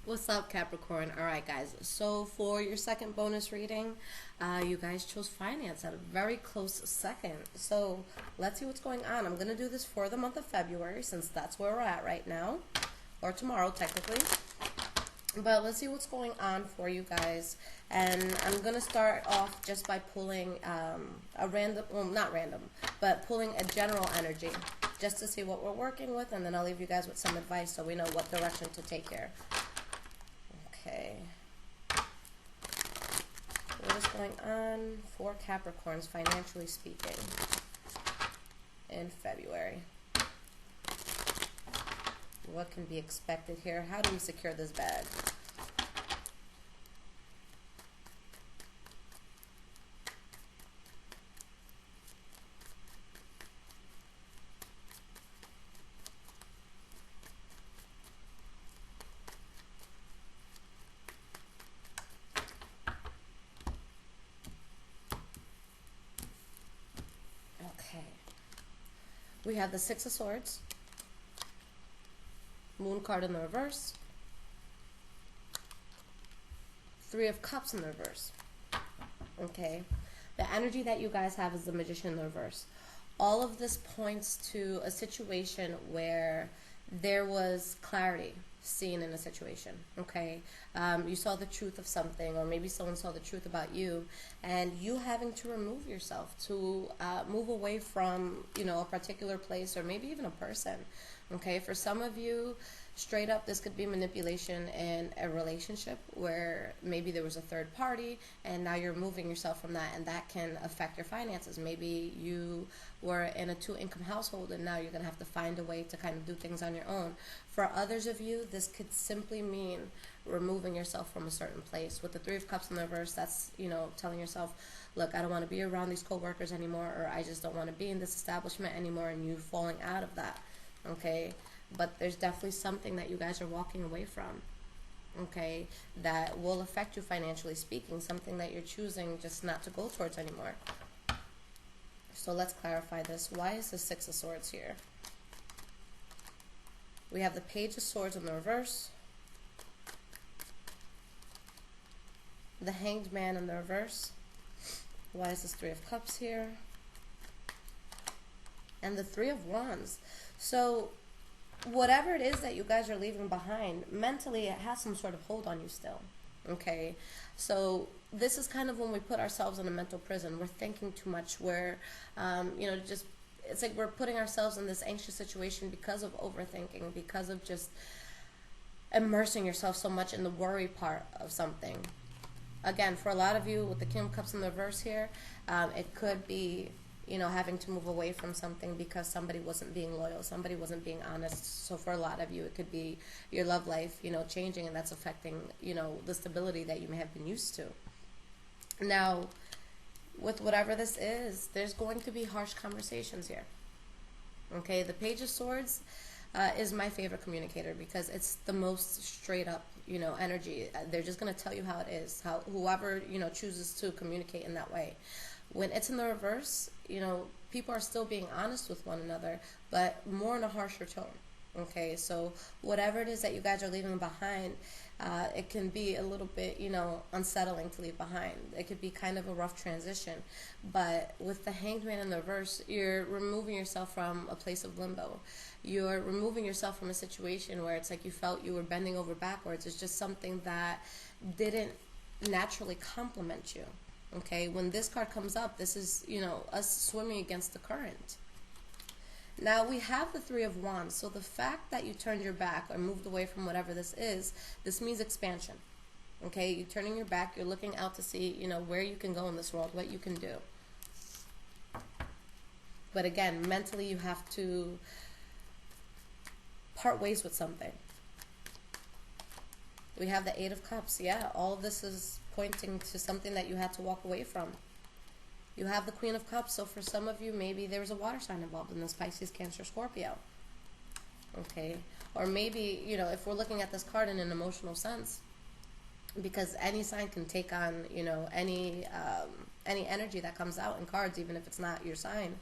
What's up, Capricorn? All right, guys. So for your second bonus reading, you guys chose finance at a very close second. So let's see what's going on. I'm going to do this for the month of February since that's where we're at right now, or tomorrow technically. But let's see what's going on for you guys. And I'm going to start off just by pulling a random, well, not random, but pulling a general energy just to see what we're working with. And then I'll leave you guys with some advice so we know what direction to take here. Okay. What is going on for Capricorns, financially speaking, in February? What can be expected here? How do we secure this bag? We have the Six of Swords, Moon card in the reverse, Three of Cups in the reverse. Okay, the energy that you guys have is the Magician in the reverse. All of this points to a situation where there was clarity seen in a situation. Okay, you saw the truth of something, or maybe someone saw the truth about you, and you having to remove yourself to move away from, you know, a particular place or maybe even a person. Okay, for some of you, straight up, this could be manipulation in a relationship where maybe there was a third party and now you're removing yourself from that, and that can affect your finances. Maybe you were in a two-income household and now you're going to have to find a way to kind of do things on your own. For others of you, this could simply mean removing yourself from a certain place. With the Three of Cups in the reverse, that's, you know, telling yourself, look, I don't want to be around these co-workers anymore, or I just don't want to be in this establishment anymore, and you falling out of that. Okay, but there's definitely something that you guys are walking away from, okay, that will affect you financially speaking, something that you're choosing just not to go towards anymore. So let's clarify this. Why is the Six of Swords here? We have the Page of Swords in the reverse, the Hanged Man in the reverse. Why is this Three of Cups here? And the Three of Wands. So whatever it is that you guys are leaving behind, mentally it has some sort of hold on you still. Okay, so this is kind of when we put ourselves in a mental prison. We're thinking too much. We're, you know, just, it's like we're putting ourselves in this anxious situation because of overthinking, because of just immersing yourself so much in the worry part of something. Again, for a lot of you with the King of Cups in the reverse here, it could be, you know, having to move away from something because somebody wasn't being loyal, somebody wasn't being honest. So for a lot of you, it could be your love life, you know, changing, and that's affecting, you know, the stability that you may have been used to. Now, with whatever this is, there's going to be harsh conversations here. Okay, the Page of Swords is my favorite communicator because it's the most straight up, you know, energy. They're just going to tell you how it is, how whoever, you know, chooses to communicate in that way. When it's in the reverse, you know, people are still being honest with one another, but more in a harsher tone. Okay, so whatever it is that you guys are leaving behind, it can be a little bit, you know, unsettling to leave behind. It could be kind of a rough transition. But with the Hanged Man in the reverse, you're removing yourself from a place of limbo. You're removing yourself from a situation where it's like you felt you were bending over backwards. It's just something that didn't naturally complement you. Okay, when this card comes up, this is, you know, us swimming against the current. Now we have the Three of Wands, so the fact that you turned your back or moved away from whatever this is, this means expansion. Okay, you're turning your back, you're looking out to see, you know, where you can go in this world, what you can do. But again, mentally you have to part ways with something. We have the Eight of Cups. Yeah, all of this is pointing to something that you had to walk away from. You have the Queen of Cups, so for some of you, maybe there's a water sign involved in this: Pisces, Cancer, Scorpio. Okay, or maybe, you know, if we're looking at this card in an emotional sense, because any sign can take on, you know, any energy that comes out in cards, even if it's not your sign.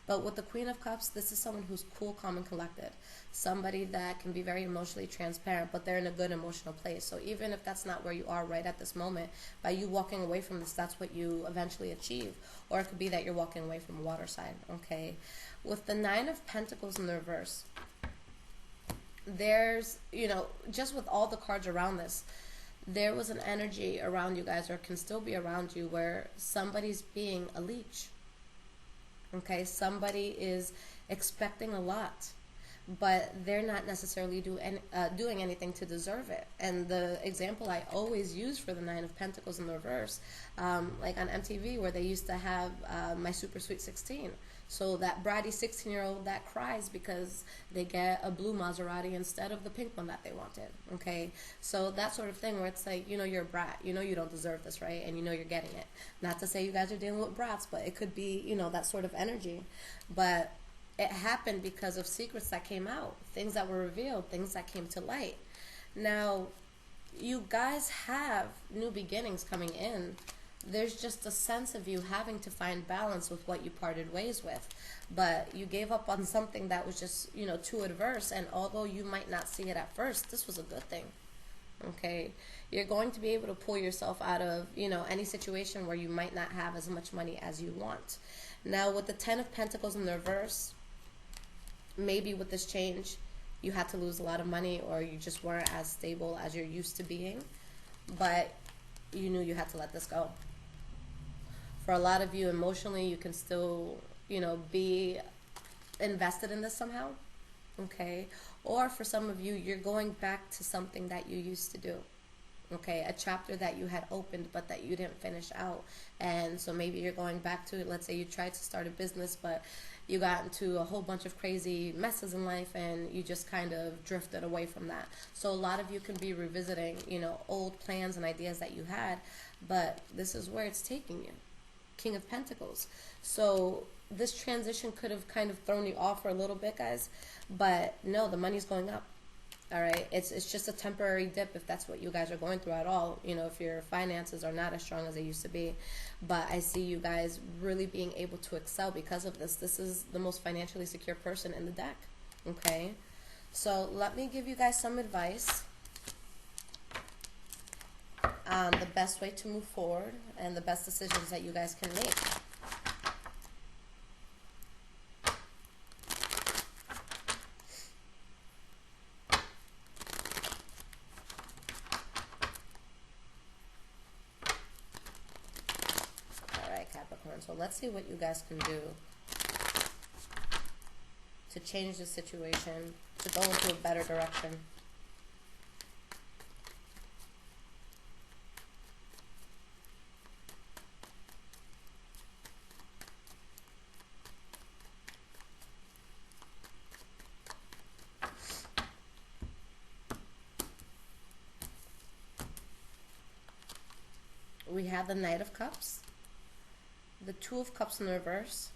But with the Queen of Cups, this is someone who's cool, calm, and collected. Somebody that can be very emotionally transparent, but they're in a good emotional place. So even if that's not where you are right at this moment, by you walking away from this, that's what you eventually achieve. Or it could be that you're walking away from a water sign, okay? With the Nine of Pentacles in the reverse, there's, just with all the cards around this, there was an energy around you guys, or can still be around you, where somebody's being a leech. Okay, somebody is expecting a lot, but they're not necessarily doing anything to deserve it. And the example I always use for the Nine of Pentacles in the reverse, like on MTV, where they used to have My Super Sweet 16. So that bratty 16-year-old that cries because they get a blue Maserati instead of the pink one that they wanted, okay? So that sort of thing where it's like, you're a brat. You don't deserve this, right? And you're getting it. Not to say you guys are dealing with brats, but it could be, that sort of energy. But it happened because of secrets that came out, things that were revealed, things that came to light. Now, you guys have new beginnings coming in. There's just a sense of you having to find balance with what you parted ways with. But you gave up on something that was just, too adverse. And although you might not see it at first, this was a good thing. Okay? You're going to be able to pull yourself out of, any situation where you might not have as much money as you want. Now, with the Ten of Pentacles in the reverse, maybe with this change, you had to lose a lot of money, or you just weren't as stable as you're used to being. But you knew you had to let this go. For a lot of you, emotionally, you can still, be invested in this somehow, okay? Or for some of you, you're going back to something that you used to do, okay? A chapter that you had opened but that you didn't finish out. And so maybe you're going back to it. Let's say you tried to start a business, but you got into a whole bunch of crazy messes in life and you just kind of drifted away from that. So a lot of you can be revisiting, old plans and ideas that you had, but this is where it's taking you. King of Pentacles. So this transition could have kind of thrown you off for a little bit, guys, but no, the money's going up. All right, it's just a temporary dip if that's what you guys are going through at all, if your finances are not as strong as they used to be. But I see you guys really being able to excel because of this. This is the most financially secure person in the deck, okay? So let me give you guys some advice on the best way to move forward and the best decisions that you guys can make. Alright, Capricorn, so let's see what you guys can do to change the situation, to go into a better direction. We have the Knight of Cups, the Two of Cups in the reverse,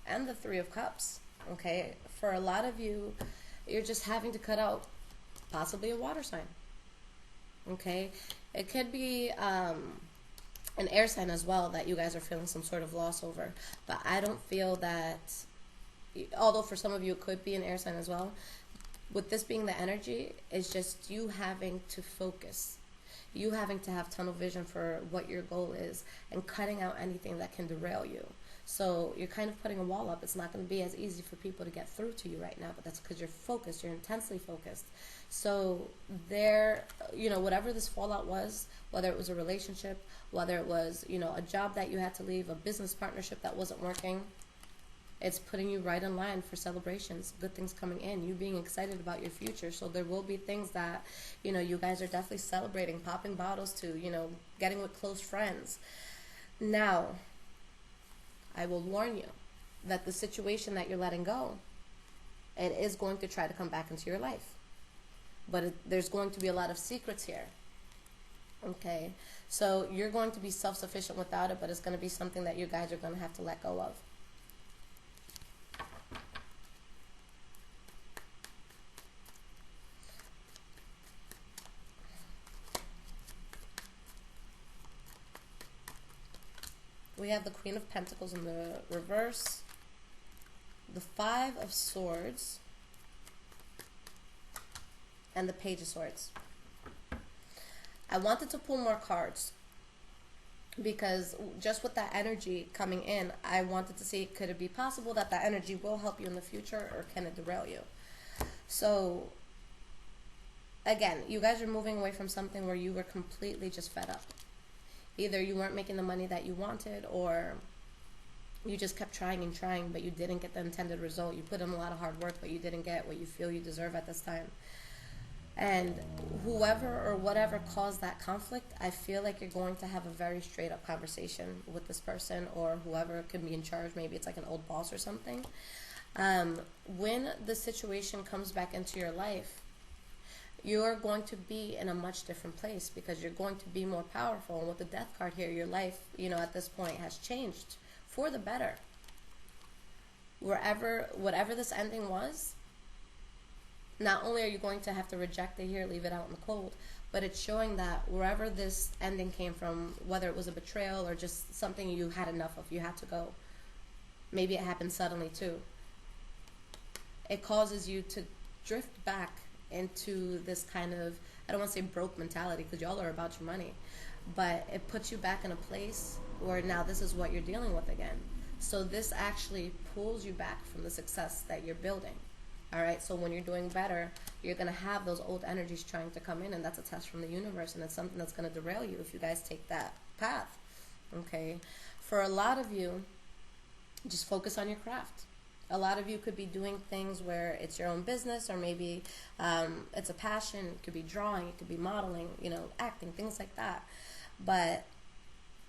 and the Three of Cups, okay? For a lot of you, you're just having to cut out possibly a water sign, okay? It could be an air sign as well that you guys are feeling some sort of loss over, but I don't feel that, although for some of you it could be an air sign as well, with this being the energy, it's just you having to focus. You having to have tunnel vision for what your goal is and cutting out anything that can derail you. So you're kind of putting a wall up. It's not going to be as easy for people to get through to you right now, but that's because you're focused. You're intensely focused. So there, whatever this fallout was, whether it was a relationship, whether it was, a job that you had to leave, a business partnership that wasn't working, it's putting you right in line for celebrations, good things coming in, you being excited about your future. So there will be things that, you guys are definitely celebrating, popping bottles to, getting with close friends. Now, I will warn you that the situation that you're letting go, it is going to try to come back into your life. But there's going to be a lot of secrets here. Okay? So you're going to be self-sufficient without it, but it's going to be something that you guys are going to have to let go of. We have the Queen of Pentacles in the reverse the Five of Swords and the Page of Swords. I wanted to pull more cards because just with that energy coming in, I wanted to see, could it be possible that that energy will help you in the future, or can it derail you? So again, you guys are moving away from something where you were completely just fed up. Either you weren't making the money that you wanted, or you just kept trying and trying, but you didn't get the intended result. You put in a lot of hard work, but you didn't get what you feel you deserve at this time. And whoever or whatever caused that conflict, I feel like you're going to have a very straight up conversation with this person, or whoever can be in charge. Maybe it's like an old boss or something. When the situation comes back into your life, you're going to be in a much different place, because you're going to be more powerful. And with the Death card here, your life, at this point has changed for the better. Whatever this ending was, not only are you going to have to reject it here, leave it out in the cold, but it's showing that wherever this ending came from, whether it was a betrayal or just something you had enough of, you had to go. Maybe it happened suddenly too. It causes you to drift back into this kind of, I don't want to say broke mentality, because y'all are about your money, but it puts you back in a place where now this is what you're dealing with again. So this actually pulls you back from the success that you're building. All right, so when you're doing better, you're going to have those old energies trying to come in, and that's a test from the universe, and it's something that's going to derail you if you guys take that path. Okay, for a lot of you, just focus on your craft. A lot of you could be doing things where it's your own business, or maybe it's a passion. It could be drawing, it could be modeling, acting, things like that. But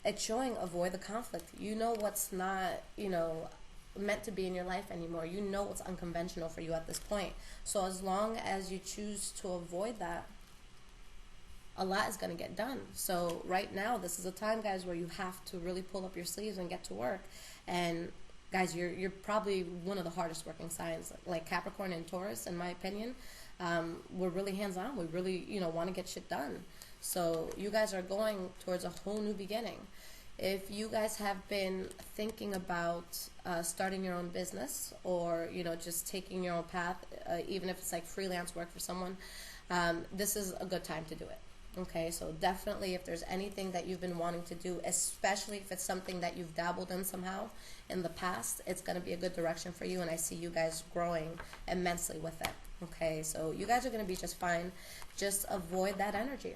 it's showing, avoid the conflict. You know what's not, meant to be in your life anymore. You know what's unconventional for you at this point. So as long as you choose to avoid that, a lot is going to get done. So right now, this is a time, guys, where you have to really pull up your sleeves and get to work. And guys, you're probably one of the hardest working signs, like Capricorn and Taurus, in my opinion. We're really hands-on. We really, want to get shit done. So you guys are going towards a whole new beginning. If you guys have been thinking about starting your own business, or, just taking your own path, even if it's like freelance work for someone, this is a good time to do it. Okay, so definitely, if there's anything that you've been wanting to do, especially if it's something that you've dabbled in somehow in the past, it's going to be a good direction for you, and I see you guys growing immensely with it. Okay, so you guys are going to be just fine. Just avoid that energy.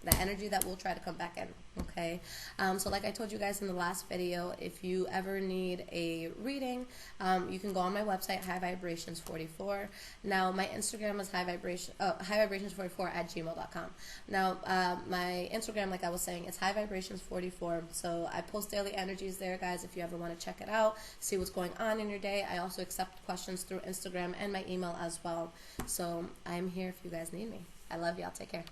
The energy that will try to come back in, okay? So like I told you guys in the last video, if you ever need a reading, you can go on my website, High Vibrations 44. Now, my Instagram is highvibrations44@gmail.com. Now, my Instagram, like I was saying, is High Vibrations 44. So I post daily energies there, guys, if you ever want to check it out, see what's going on in your day. I also accept questions through Instagram and my email as well. So I'm here if you guys need me. I love y'all. Take care.